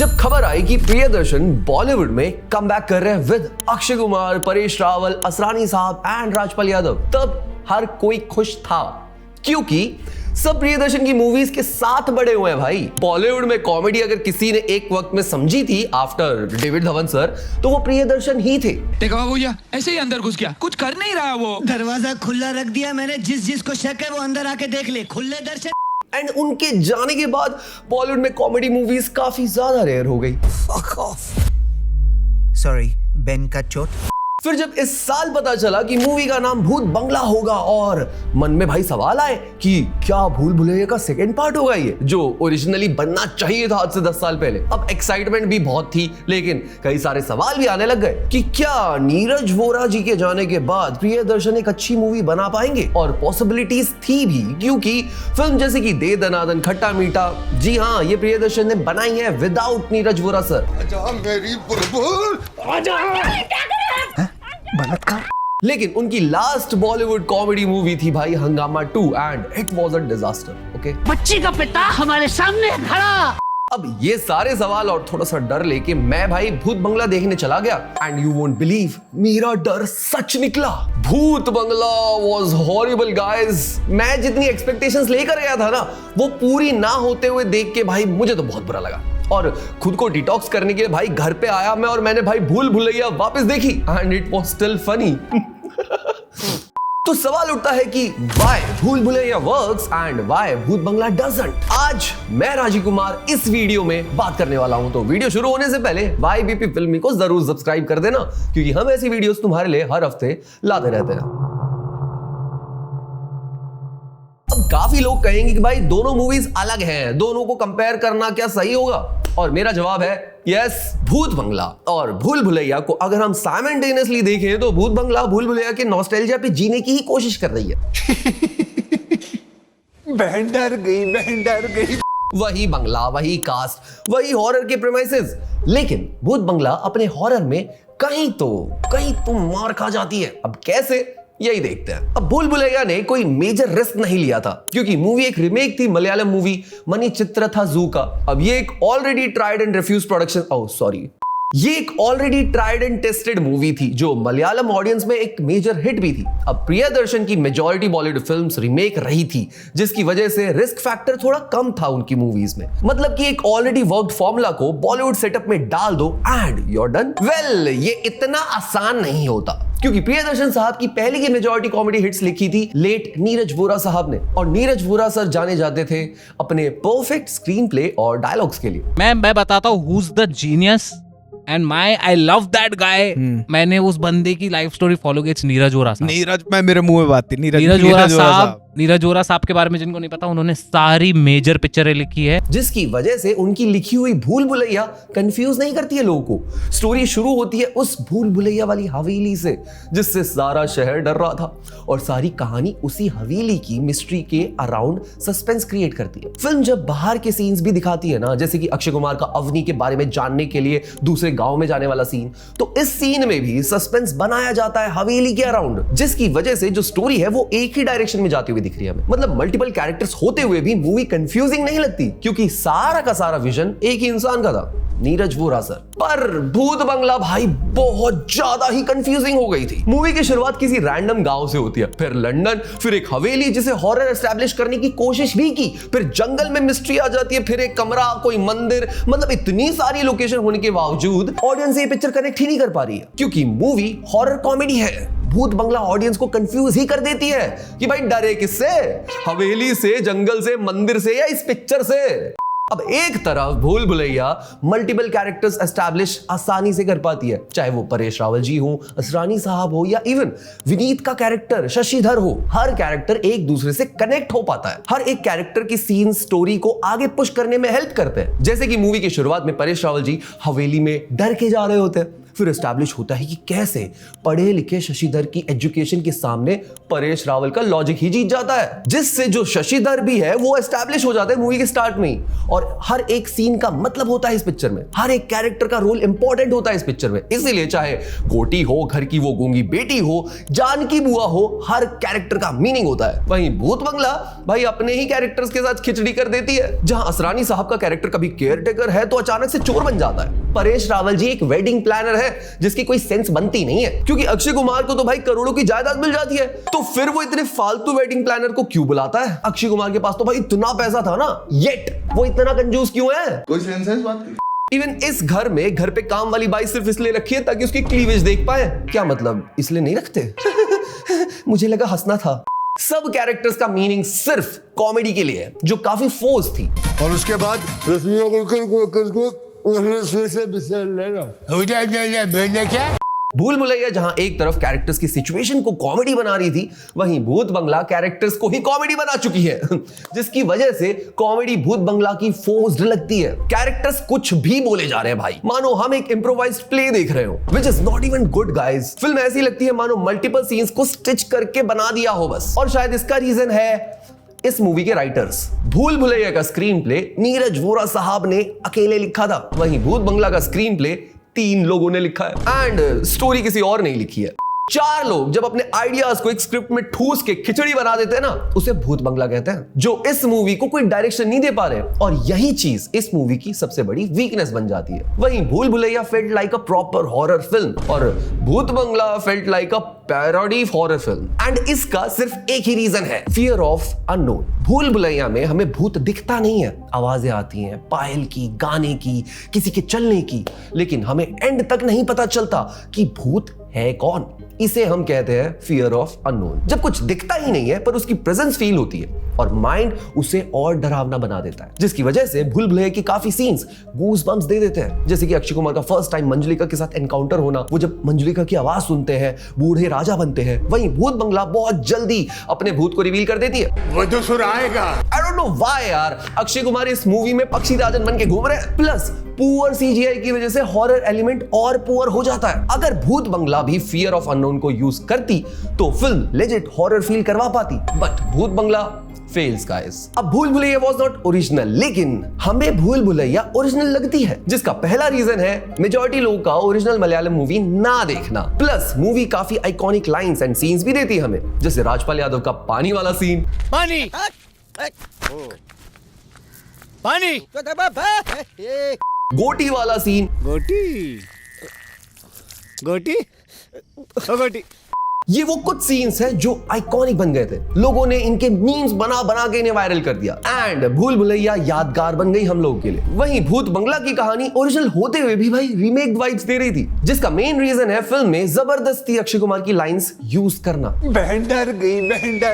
जब खबर आई कि प्रियदर्शन बॉलीवुड में कमबैक कर रहे हैं विद अक्षय कुमार, परेश रावल, असरानी साहब एंड राजपाल यादव, तब हर कोई खुश था क्योंकि सब प्रियदर्शन की मूवीज के साथ बड़े हुए हैं भाई। बॉलीवुड में कॉमेडी अगर किसी ने एक वक्त में समझी थी आफ्टर डेविड धवन सर, तो वो प्रियदर्शन ही थे। देखा भैया ऐसे ही अंदर घुस गया, कुछ कर नहीं रहा वो। दरवाजा खुला रख दिया मैंने, जिस को शक है वो अंदर आके देख ले, खुले दर्शन। एंड उनके जाने के बाद बॉलीवुड में कॉमेडी मूवीज काफी ज्यादा रेयर हो गई। Fuck off. Sorry, बेन का चोट। फिर जब इस साल पता चला कि मूवी का नाम भूत बंगला होगा और मन में भाई सवाल आए कि क्या भूल भुलैया का सेकंड पार्ट होगा ये, जो ओरिजिनली बनना चाहिए था आज से 10 साल पहले। अब एक्साइटमेंट भी बहुत थी, लेकिन कई सारे सवाल भी आने लग गए कि क्या नीरज वोरा जी के जाने के बाद प्रियदर्शन एक अच्छी मूवी बना पाएंगे। और पॉसिबिलिटीज थी भी, क्योंकि फिल्म जैसे कि दे दनादन, खट्टा मीठा, जी हाँ, ये प्रियदर्शन ने बनाई है विदाउट नीरज वोरा सर। आजा मेरी बुलबुल, आजा। बलात्कार। लेकिन उनकी लास्ट बॉलीवुड कॉमेडी मूवी थी भाई हंगामा 2 and it was a disaster. Okay, बच्ची का पिता हमारे सामने खड़ा। अब ये सारे सवाल और थोड़ा सा डर लेके मैं भाई भूत बंगला देखने चला गया एंड यू वोंट बिलीव, मेरा डर सच निकला। भूत बंगला वाज हॉरिबल गाइस। मैं जितनी एक्सपेक्टेशंस लेकर गया था ना, वो पूरी ना होते हुए देख के भाई मुझे तो बहुत बुरा लगा। और खुद को डिटॉक्स करने के लिए भाई घर पे आया मैं और मैंने भाई भूल भुलैया वापस देखी and it was still funny. तो सवाल उठता है कि व्हाई भूल भुलैया वर्क्स एंड व्हाई भूत बंगला डजंट। आज मैं राजीव कुमार इस वीडियो में बात करने वाला हूं। तो वीडियो शुरू होने से पहले YBP फिल्मी को जरूर सब्सक्राइब कर देना, क्योंकि हम ऐसी वीडियोस तुम्हारे लिए हर हफ्ते लाते रहते हैं। अब काफी लोग कहेंगे कि भाई दोनों मूवीज अलग हैं, दोनों को कंपेयर करना क्या सही होगा? और मेरा जवाब है यस, भूत बंगला और भूल भुलैया को अगर हम साइमल्टेनियसली देखें तो भूत बंगला भूल भुलैया के नॉस्टैल्जिया पे जीने की ही कोशिश कर रही है। बहन डर गई। वही बंगला, वही कास्ट, वही हॉरर के प्रेमाइसेस, लेकिन भूत बंगला अपने हॉरर में कहीं तो मार खा जाती है। अब कैसे, यही देखते हैं। अब भूल भुलैया ने कोई मेजर रिस्क नहीं लिया था, क्योंकि मूवी एक रीमेक थी मलयालम मूवी मनी चित्रथाज़ू का। अब ये एक already tried and refuse production, ये एक already tried and tested movie थी जो मलयालम ऑडियंस में एक मेजर हिट भी थी। अब प्रियदर्शन की मेजॉरिटी बॉलीवुड फिल्म्स रीमेक रही थी, जिसकी वजह से रिस्क फैक्टर थोड़ा कम था उनकी मूवीज में। मतलब कि एक ऑलरेडी वर्क्ड फॉर्मूला को बॉलीवुड सेटअप में डाल दो and you are done. Well, ये इतना आसान नहीं होता, क्योंकि प्रियदर्शन साहब की पहले की मेजॉरिटी कॉमेडी हिट्स लिखी थी लेट नीरज वोरा साहब ने, और नीरज वोरा सर जाने जाते थे अपने परफेक्ट स्क्रीन प्ले और डायलॉग्स के लिए। मैं बताता हूँ who is the genius and I love that guy. मैंने उस बंदे की लाइफ स्टोरी फॉलो की। इट्स नीरज वोरा साहब। नीरज, मैं मेरे मुंह में बात थी। नीरज वोरा साहब के बारे में जिनको नहीं पता, उन्होंने सारी मेजर पिक्चरें लिखी है, जिसकी वजह से उनकी लिखी हुई भूल भुलैया कंफ्यूज नहीं करती है लोगों को। स्टोरी शुरू होती है उस भूल भुलैया वाली हवेली से, जिससे सारा शहर डर रहा था, और सारी कहानी उसी हवेली की मिस्ट्री के अराउंड सस्पेंस क्रिएट करती है। फिल्म जब बाहर के सीन्स भी दिखाती है ना, जैसे कि अक्षय कुमार का अवनी के बारे में जानने के लिए दूसरे गांव में जाने वाला सीन, तो इस सीन में भी सस्पेंस बनाया जाता है हवेली के अराउंड, जिसकी वजह से जो स्टोरी है वो एक ही डायरेक्शन में जाती हुई दिख रही है हमें। मतलब मल्टीपल कैरेक्टर्स होते हुए भी मूवी कंफ्यूजिंग नहीं लगती, क्योंकि सारा का सारा विजन एक ही इंसान का था, नीरज वोरा सर। पर भूत बंगला भाई बहुत ज्यादा ही कंफ्यूजिंग हो गई थी। मूवी की शुरुआत किसी रैंडम गांव से होती है, फिर लंदन, फिर एक हवेली जिसे हॉरर एस्टैब्लिश करने की कोशिश भी की, फिर जंगल में मिस्ट्री आ जाती है, फिर एक कमरा, कोई मंदिर। मतलब इतनी सारी लोकेशन होने के बावजूद ऑडियंस ये पिक्चर कनेक्ट ही नहीं कर पा रही है, क्योंकि मूवी हॉरर कॉमेडी है। भूत बंगला ऑडियंस को कंफ्यूज ही कर देती है कि भाई डरे किससे, हवेली से, जंगल से, मंदिर से, या इस पिक्चर से। अब एक तरफ भूल भुलैया मल्टीपल कैरेक्टर्स एस्टैब्लिश आसानी से कर पाती है, चाहे वो परेश रावल जी हो, असरानी साहब हो, या इवन विनीत का कैरेक्टर शशिधर हो। हर कैरेक्टर एक दूसरे से कनेक्ट हो पाता है। हर एक कैरेक्टर की सीन स्टोरी को आगे पुश करने में हेल्प करते हैं। जैसे कि मूवी की शुरुआत में परेश रावल जी हवेली में डर के जा रहे होते हैं, फिर एस्टैब्लिश होता है कि कैसे पढ़े लिखे शशिधर की एजुकेशन के सामने परेश रावल का लॉजिक ही जीत जाता है, जिससे जो शशिधर भी है वो एस्टैब्लिश हो जाता है मूवी के स्टार्ट में ही। और हर एक सीन का मतलब होता है इस पिक्चर में, हर एक कैरेक्टर का रोल इंपॉर्टेंट होता है इस पिक्चर में। इसीलिए चाहे कोटी हो, घर की वो गूंगी बेटी हो, जानकी बुआ हो, हर कैरेक्टर का मीनिंग होता है। वहीं भूत बंगला भाई अपने ही कैरेक्टर्स के साथ खिचड़ी कर देती है। जहां असरानी साहब का कैरेक्टर कभी केयरटेकर है तो अचानक से चोर बन जाता है। परेश रावल जी एक वेडिंग प्लानर है जिसकी कोई सेंस बनती नहीं है, क्योंकि अक्षय कुमार को तो भाई करोड़ों की जायदाद मिल जाती है, तो फिर वो इतने फालतू वेडिंग प्लानर को क्यों बुलाता है? अक्षय कुमार के पास तो भाई इतना पैसा था ना, येट वो इतना कंजूस क्यों है? कोई सेंस है इस बात की? इवन इस घर में घर पे काम वाली बाई सिर्फ इसलिए रखी है ताकि उसकी क्लीवेज देख पाए। क्या मतलब, इसलिए नहीं रखते? मुझे लगा हंसना था। सब कैरेक्टर्स का मीनिंग सिर्फ कॉमेडी के लिए है, जो काफी फोर्स थी। और उसके बाद क्या भूल भुलैया जहां एक तरफ कैरेक्टर्स की सिचुएशन को कॉमेडी बना रही थी, वहीं भूत बंगला कैरेक्टर्स को ही कॉमेडी बना चुकी है, जिसकी वजह से कॉमेडी भूत बंगला की फोर्स्ड लगती है। कैरेक्टर्स कुछ भी बोले जा रहे हैं भाई, मानो हम एक इम्प्रोवाइज्ड प्ले देख रहे हो, which is not even good guys. Film ऐसी लगती है मानो मल्टीपल सीन्स को स्टिच करके बना दिया हो बस। और शायद इसका रीजन है इस मूवी के राइटर्स। भूल भुलैया का स्क्रीन प्ले नीरज वोरा साहब ने अकेले लिखा था, वहीं भूत बंगला का स्क्रीन प्ले 3 लोगों ने लिखा है, एंड स्टोरी किसी और नहीं लिखी है। 4 लोग जब अपने आइडियाज को एक स्क्रिप्ट में ठूस के खिचड़ी बना देते हैं ना, उसे भूत बंगला कहते हैं, जो इस मूवी को कोई डायरेक्शन नहीं दे पा रहे। और यही चीज इस मूवी की सबसे बड़ी वीकनेस बन जाती है। वहीं Bhool Bhulaiyaa felt like a proper horror film और Bhoot Bangla felt like a parody horror film. And इसका सिर्फ एक ही रीजन है, fear of unknown. Bhool Bhulaiyaa में हमें भूत दिखता नहीं है, आवाजें आती हैं पायल की, गाने की, किसी के चलने की, लेकिन हमें एंड तक नहीं पता चलता कि भूत है कौन। इसे हम कहते हैं फियर ऑफ अननोन। जब कुछ दिखता ही नहीं है पर उसकी प्रेजेंस फील होती है और माइंड उसे और डरावना बना देता है, जिसकी वजह से भूल भुलैया की काफी सीन्स गूज बम्प्स दे देते हैं। जैसे कि अक्षय कुमार का फर्स्ट टाइम मंजुलिका के साथ एनकाउंटर होना, वो जब मंजुलिका की आवाज सुनते हैं बूढ़े राजा बनते हैं। वहीं भूत बंगला बहुत जल्दी अपने भूत को रिवील कर देती है। वो तो सुराएगा। आई डोंट नो व्हाई यार, अक्षय कुमार इस मूवी में पक्षी राजन बन के घूम रहे हैं। प्लस पुअर सीजीआई की वजह से हॉरर एलिमेंट और पुअर हो जाता है। अगर भूत बंगला भी फियर ऑफ अननोन को यूज करती तो फिल्म लेजिट हॉरर फील करवा पाती, बट भूत बंगला फेल्स गाइस। अब भूल भुलैया वाज नॉट ओरिजिनल, लेकिन हमें भूल भुलैया ओरिजिनल लगती है, जिसका पहला रीजन है मेजॉरिटी लोगों का ओरिजिनल मलयालम मूवी ना देखना। प्लस मूवी काफी आइकॉनिक लाइंस एंड सीन्स भी देती है हमें, जैसे राजपाल यादव का पानी वाला सीन, पानी पानी गोटी वाला सीन, गोटी गोटी ओ गोटी। ये वो कुछ सीन्स हैं जो आइकॉनिक बन गए थे। लोगों ने इनके मीम्स बना बना के इन्हें वायरल कर दिया एंड भूल भुलैया यादगार बन गई हम लोगों के लिए। वहीं भूत बंगला की कहानी ओरिजिनल होते हुए भी भाई रीमेक वाइब्स दे रही थी, जिसका मेन रीजन है फिल्म में जबरदस्ती अक्षय कुमार की लाइंस यूज करना। बहन डर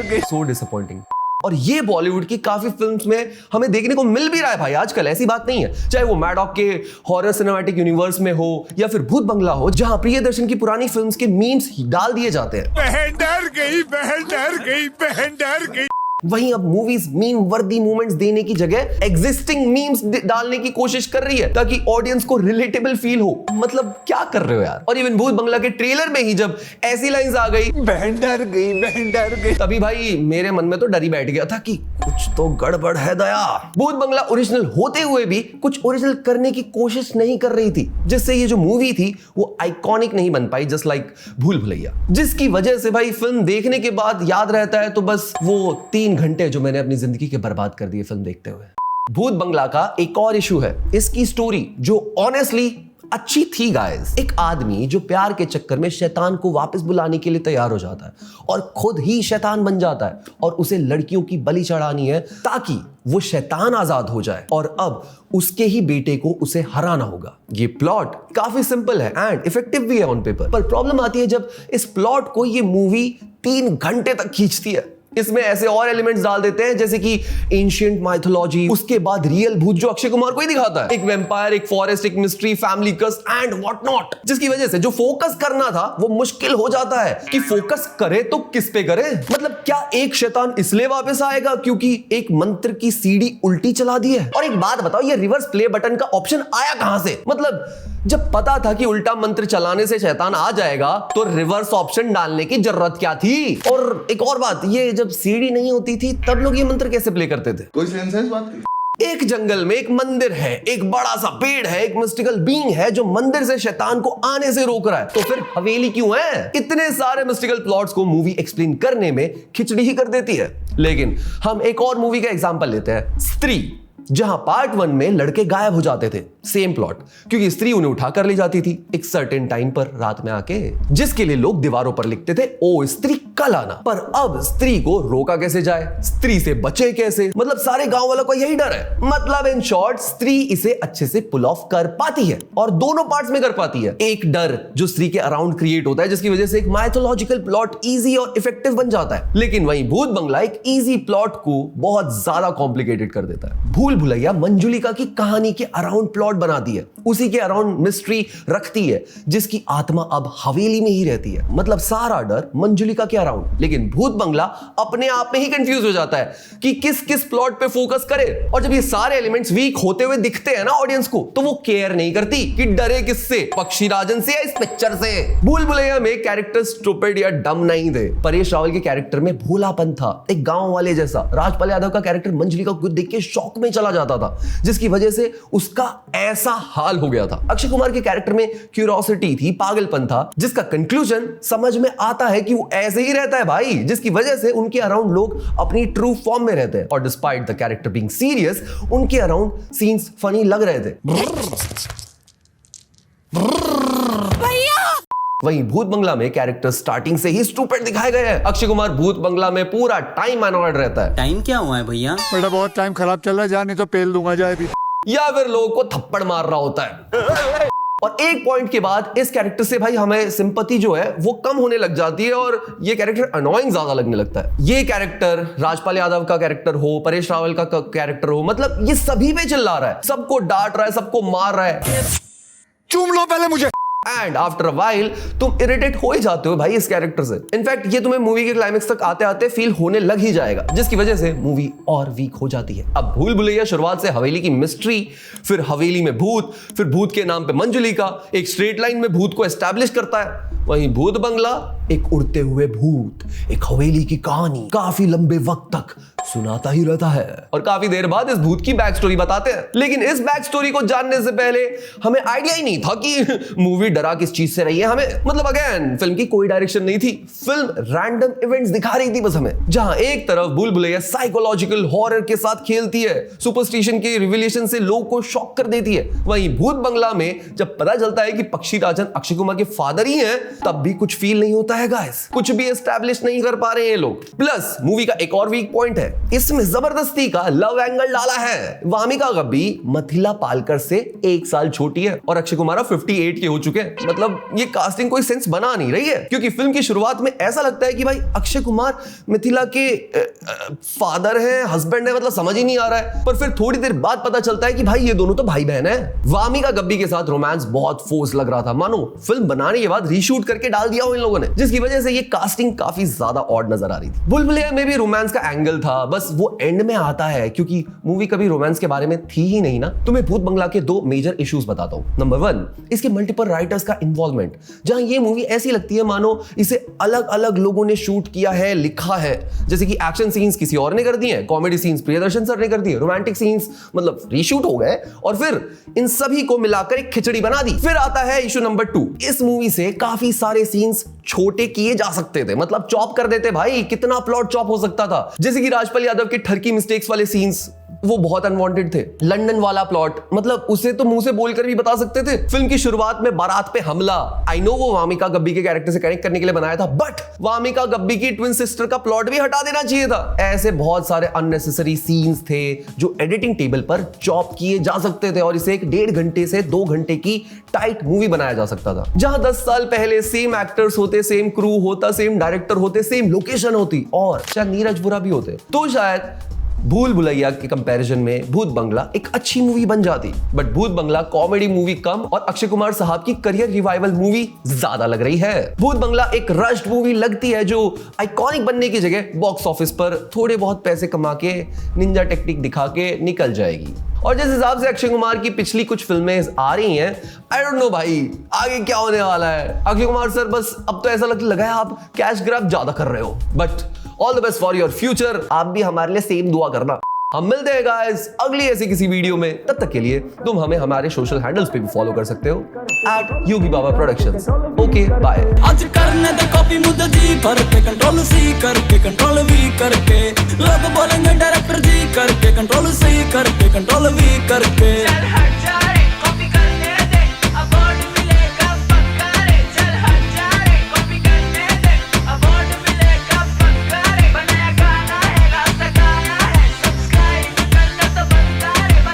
गई। So disappointing. और ये बॉलीवुड की काफी फिल्म्स में हमें देखने को मिल भी रहा है भाई आजकल, ऐसी बात नहीं है। चाहे वो मैडॉक के हॉरर सिनेमैटिक यूनिवर्स में हो या फिर भूत बंगला हो, जहां प्रियदर्शन की पुरानी फिल्म्स के मीम्स डाल दिए जाते हैं। बहन डर गई, बहन डर गई, बहन डर गई। वहीं अब मूवीज मीम वर्दी मोमेंट्स देने की जगह एग्जिस्टिंग मीम्स डालने की कोशिश कर रही है ताकि ऑडियंस को रिलेटेबल फील हो। मतलब क्या कर रहे हो यार। और इवन भूत बंगला के ट्रेलर में ही जब ऐसी लाइंस आ गई, बहन डर गई, बहन डर गई, तभी भाई मेरे मन में तो डर ही बैठ गया था कि कुछ तो गड़बड़ है दया। भूत बंगला ओरिजिनल होते हुए भी कुछ ओरिजिनल करने की कोशिश नहीं कर रही थी, जिससे ये जो मूवी थी वो आइकॉनिक नहीं बन पाई, जस्ट लाइक भूल भुलैया, जिसकी वजह से भाई फिल्म देखने के बाद याद रहता है तो बस वो 3 घंटे जो मैंने अपनी जिंदगी के बर्बाद कर दिए फिल्म देखते हुए। भूत बंगला का एक और इशू है इसकी स्टोरी, जो ऑनेस्टली अच्छी थी गाइस। एक आदमी जो प्यार के चक्कर में शैतान को वापस बुलाने के लिए तैयार हो जाता है और खुद ही शैतान बन जाता है और उसे लड़कियों की बलि चढ़ानी है ताकि वो शैतान आजाद हो जाए और अब उसके ही बेटे को उसे हराना होगा। ये प्लॉट काफी सिंपल है एंड इफेक्टिव भी है ऑन पेपर, पर प्रॉब्लम आती है जब इस प्लॉट को ये मूवी 3 घंटे तक खींचती है। इसमें ऐसे और एलिमेंट्स डाल देते हैं जैसे कि एंशिएंट माइथोलॉजी, उसके बाद रियल भूत जो अक्षय कुमार को ही दिखाता है, एक वैम्पायर, एक फॉरेस्ट, एक mystery, family curse and what not, जिसकी वजह से जो फोकस करना था वो मुश्किल हो जाता है कि फोकस करे तो किस पे करे। मतलब क्या एक शैतान इसलिए वापस आएगा क्योंकि एक मंत्र की सीढ़ी उल्टी चला दी है? और एक बात बताओ, ये रिवर्स प्ले बटन का ऑप्शन आया कहां से? मतलब जब पता था कि उल्टा मंत्र चलाने से शैतान आ जाएगा तो रिवर्स ऑप्शन डालने की जरूरत क्या थी? और एक और बात, ये जब सीढ़ी नहीं होती थी तब लोग ये मंत्र कैसे प्ले करते थे? कोई सेंस है इस बात की? एक जंगल में एक मंदिर है, एक बड़ा सा पेड़ है, एक मिस्टिकल बीइंग है जो मंदिर से शैतान को आने से रोक रहा है, तो फिर हवेली क्यों है? इतने सारे मिस्टिकल प्लॉट्स को मूवी एक्सप्लेन करने में खिचड़ी ही कर देती है। लेकिन हम एक और मूवी का एग्जांपल लेते हैं, स्त्री, जहां पार्ट 1 में लड़के गायब हो जाते थे, सेम प्लॉट, क्योंकि स्त्री उन्हें उठा कर ले जाती थी एक सर्टेन टाइम पर रात में आके, जिसके लिए लोग दीवारों पर लिखते थे ओ स्त्री कल आना। पर अब स्त्री को रोका कैसे जाए, स्त्री से बचे कैसे? मतलब सारे गांव वालों को यही डर है। मतलब इन शॉर्ट स्त्री इसे अच्छे से पुल ऑफ कर पाती है और दोनों पार्ट्स में कर पाती है। एक डर जो स्त्री के अराउंड क्रिएट होता है जिसकी वजह से एक माइथोलॉजिकल प्लॉट इजी और इफेक्टिव बन जाता है, लेकिन वहीं भूत बंगला एक इजी प्लॉट को बहुत ज्यादा कॉम्प्लिकेटेड कर देता है। भूल भुलैया मंजुलिका की कहानी के अराउंड प्लॉट बनाती है, उसी के अराउंड मिस्ट्री रखती है, जिसकी आत्मा अब हवेली में ही रहती है। मतलब सारा डर मंजुलिका के अराउंड। लेकिन भूत बंगला अपने आप में ही कंफ्यूज हो जाता है कि किस किस प्लॉट पे फोकस करे, और जब ये सारे एलिमेंट्स वीक होते हुए दिखते हैं ना ऑडियंस को, तो वो केयर नहीं करती कि डरे किससे, पक्षीराजन से या इस पिक्चर से। भूल भुलैया में कैरेक्टर स्टूपिड या डम नहीं थे। परेश रावल के कैरेक्टर में भोलापन था, एक गांव वाले जैसा। राजपाल यादव का कैरेक्टर मंजुलिका को देख के शॉक में चला जाता था, जिसकी वजह से उसका ऐसा हाल हो गया था। अक्षय कुमार के कैरेक्टर में क्यूरियोसिटी थी, पागलपन था, जिसका कंक्लूजन समझ में आता है कि वो ऐसे ही रहता है भाई, जिसकी वजह से उनके अराउंड लोग अपनी ट्रू फॉर्म में रहते हैं। और despite the character being serious, उनके अराउंड सीन्स फनी लग रहे थे। वहीं भूत बंगला में कैरेक्टर स्टार्टिंग से ही स्टूपिड दिखाए गए हैं। अक्षय कुमार भूत बंगला में पूरा टाइम अनॉर्ड रहता है। टाइम क्या हुआ है भैया? बेटा बहुत टाइम खराब चल रहा है, जा नहीं तो पेल दूंगा, जाए भी। या फिर लोगों को थप्पड़ मार रहा होता है। और एक पॉइंट के बाद इस कैरेक्टर से भाई हमें सिंपैथी जो है वो कम होने लग जाती है और ये कैरेक्टर अनोइंग ज्यादा लगने लगता है। ये कैरेक्टर राजपाल यादव का कैरेक्टर हो, परेश रावल का कैरेक्टर हो, मतलब ये सभी पे चिल्ला रहा है, सबको डांट रहा है, सबको मार रहा है। चूम लो पहले मुझे। एंड आफ्टर अ व्हाइल तुम इरिटेट हो ही जाते हो भाई इस कैरेक्टर से। इनफैक्ट ये तुम्हें मूवी के क्लाइमेक्स तक आते आते फील होने लग ही जाएगा, जिसकी वजह से मूवी और वीक हो जाती है। अब भूल भुलैया शुरुआत से हवेली की मिस्ट्री, फिर हवेली में भूत, फिर भूत के नाम पे मंजुलिका, एक स्ट्रेट लाइन में भूत को एस्टैब्लिश करता है। वहीं भूत बंगला एक उड़ते हुए भूत, एक हवेली की कहानी काफी लंबे वक्त तक सुनाता ही रहता है और काफी देर बाद इस भूत की बैक स्टोरी बताते हैं। लेकिन इस बैक स्टोरी को जानने से पहले हमें आइडिया ही नहीं था कि मूवी डरा किस चीज से रही है हमें। मतलब अगेन फिल्म की कोई डायरेक्शन नहीं थी, फिल्म रैंडम इवेंट्स दिखा रही थी बस हमें। जहां एक तरफ भूल भुलैया साइकोलॉजिकल हॉरर के साथ खेलती है, सुपरस्टिशन के रिविलेशन से लोगों को शॉक कर देती है, वहीं भूत बंगला में जब पता चलता है कि पक्षीराजन अक्षय कुमार के फादर ही हैं, तब भी कुछ फील नहीं होता है गाइस। कुछ भी एस्टैब्लिश नहीं कर पा रहे हैं ये लोग। प्लस मूवी का एक और वीक पॉइंट है, इसमें जबरदस्ती का लव एंगल डाला है। वामिका गब्बी मिथिला पालकर से 1 साल छोटी है और अक्षय कुमार 58 के हो चुके हैं। मतलब ये कास्टिंग कोई सेंस बना नहीं रही है, क्योंकि फिल्म की शुरुआत में ऐसा लगता है कि भाई अक्षय कुमार मिथिला के फादर है, हस्बैंड है, मतलब समझ ही नहीं आ रहा है। पर फिर थोड़ी देर बाद पता चलता है कि भाई ये दोनों तो भाई बहन है। वामिका गब्बी के साथ रोमांस बहुत फोर्स लग रहा था, मानो फिल्म बनाने के बाद रीशूट करके डाल दिया हो इन लोगों ने, जिसकी वजह से ये कास्टिंग काफी ज्यादा ऑड नजर आ रही थी। भूल भुलैया में भी रोमांस का एंगल था, बस वो एंड में आता है क्योंकि मूवी कभी रोमांस के बारे में थी ही नहीं ना। तुम्हें भूत बंगला के 2 मेजर इश्यूज बताता हूं। नंबर 1, इसके मल्टीपल राइटर्स का इन्वॉल्वमेंट, जहां ये मूवी ऐसी लगती है मानो इसे अलग अलग लोगों ने शूट किया है, लिखा है। जैसे कि एक्शन सीन्स किसी और ने कर दिए हैं, कॉमेडी सीन्स प्रियदर्शन सर ने कर दिए, रोमांटिक सीन्स मतलब रीशूट हो गए, और फिर इन सभी को मिलाकर एक खिचड़ी बना दी। फिर आता है इशू नंबर 2, इस मूवी से काफी सारे सीन्स छोटे किए जा सकते थे, मतलब चॉप कर देते भाई। कितना प्लॉट चॉप हो सकता था, जैसे कि राजपाल यादव के ठरकी मिस्टेक्स वाले सीन्स वो बहुत अनवांटेड थे। लंदन वाला प्लॉट, मतलब उसे तो मुंह से बोलकर भी बता सकते थे। फिल्म की शुरुआत में बारात पे हमला, आई नो वो वामिका गब्बी के कैरेक्टर से कनेक्ट करने के लिए बनाया था, बट वामिका गब्बी की ट्विन सिस्टर का प्लॉट भी हटा देना चाहिए था। ऐसे बहुत सारे अननेसेसरी सीन्स थे जो एडिटिंग टेबल पर चॉप किए जा सकते थे और इसे एक 1.5 घंटे से 2 घंटे की टाइट मूवी बनाया जा सकता था, जहां 10 साल पहले सेम एक्टर्स होते, सेम क्रू होता, सेम डायरेक्टर होते, सेम लोकेशन होती और शायद नीरज वोरा भी होते, तो शायद भूल भुलैया के कंपैरिजन में भूत बंगला एक अच्छी मूवी बन जाती। बट भूत बंगला कॉमेडी मूवी कम और अक्षय कुमार साहब की करियर रिवाइवल मूवी ज्यादा लग रही है। भूत बंगला एक रश्ड मूवी लगती है जो आइकॉनिक बनने की जगह बॉक्स ऑफिस पर थोड़े बहुत पैसे कमा के निंजा टेक्निक दिखा के निकल जाएगी। और जिस हिसाब से अक्षय कुमार की पिछली कुछ फिल्में आ रही हैं, आई डोंट नो भाई आगे क्या होने वाला है। अक्षय कुमार सर बस अब तो ऐसा लगने लगा है आप कैश ग्रैब ज्यादा कर रहे हो। But all the best for your future, आप भी हमारे लिए सेम दुआ करना। हम मिलते हैं गाइस अगली ऐसी किसी वीडियो में, तब तक के लिए तुम हमें हमारे सोशल हैंडल्स पे भी फॉलो कर सकते हो @योगीबाबा-प्रोडक्शंस। Okay bye. आज करने दे कॉपी मुझे जी भर के कंट्रोल सी करके कंट्रोल वी करके लोग बोलेंगे डायरेक्टर जी करके कंट्रोल सी करके कंट्रोल वी करके